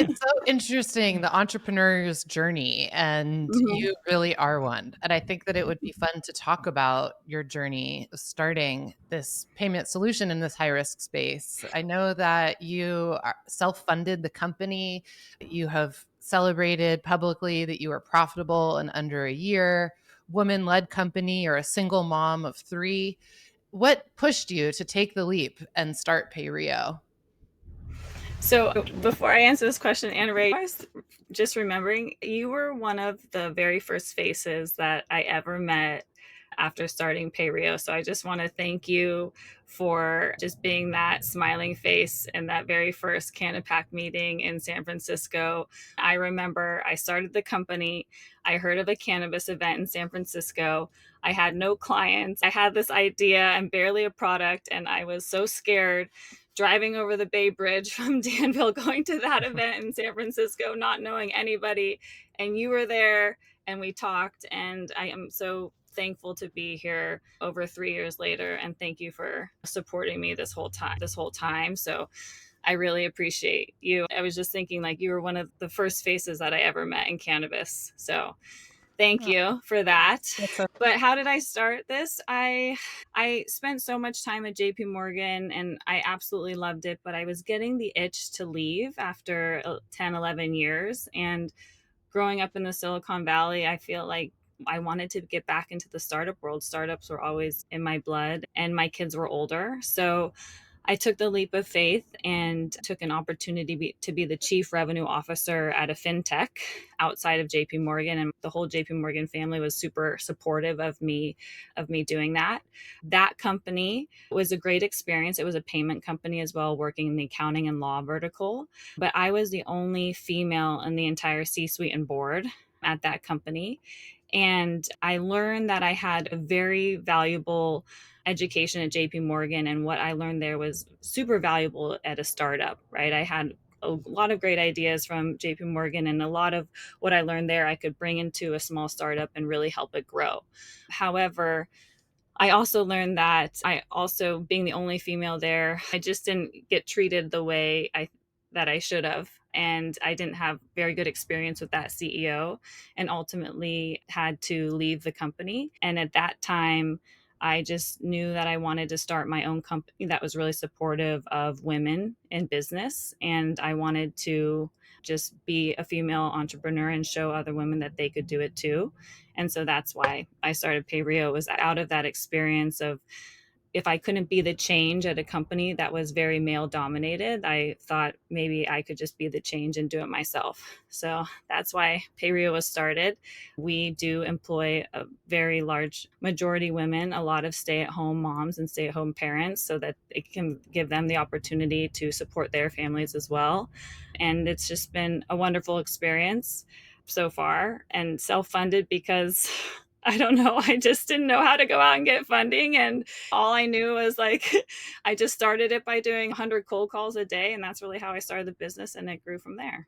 It's so interesting, the entrepreneur's journey, and Mhm. you really are one. And I think that it would be fun to talk about your journey starting this payment solution in this high risk space. I know that you self funded the company. You have celebrated publicly that you were profitable in under a year, woman led company, or a single mom of three. What pushed you to take the leap and start PayRio? So before I answer this question, AnnaRae, I was just remembering you were one of the very first faces that I ever met after starting PayRio. So I just want to thank you for just being that smiling face in that very first Canapac meeting in San Francisco. I remember I started the company. I heard of a cannabis event in San Francisco. I had no clients. I had this idea and barely a product, and I was so scared driving over the Bay Bridge from Danville, going to that event in San Francisco, not knowing anybody. And you were there and we talked. And I am so thankful to be here over 3 years later. And thank you for supporting me this whole time. So I really appreciate you. I was just thinking like you were one of the first faces that I ever met in cannabis. So thank you for that. That's so But how did I start this? I spent so much time at JP Morgan and I absolutely loved it, but I was getting the itch to leave after 10, 11 years. And growing up in the Silicon Valley, I feel like I wanted to get back into the startup world. Startups were always in my blood, and my kids were older. So I took the leap of faith and took an opportunity to be the chief revenue officer at a fintech outside of JP Morgan, and the whole JP Morgan family was super supportive of me doing that. That company was a great experience. It was a payment company as well, working in the accounting and law vertical, but I was the only female in the entire C-suite and board at that company. And I learned that I had a very valuable education at JP Morgan, and what I learned there was super valuable at a startup, right? I had a lot of great ideas from JP Morgan, and a lot of what I learned there I could bring into a small startup and really help it grow. However, I also learned that I also being the only female there, I just didn't get treated the way I should have. And I didn't have very good experience with that CEO and ultimately had to leave the company. And at that time, I just knew that I wanted to start my own company that was really supportive of women in business. And I wanted to just be a female entrepreneur and show other women that they could do it too. And so that's why I started PayRio, was out of that experience of if I couldn't be the change at a company that was very male dominated, I thought maybe I could just be the change and do it myself. So that's why PayRio was started. We do employ a very large majority women, a lot of stay-at-home moms and stay-at-home parents, so that it can give them the opportunity to support their families as well. And it's just been a wonderful experience so far, and self-funded because I don't know, I just didn't know how to go out and get funding, and all I knew was like I just started it by doing 100 cold calls a day, and that's really how I started the business, and it grew from there.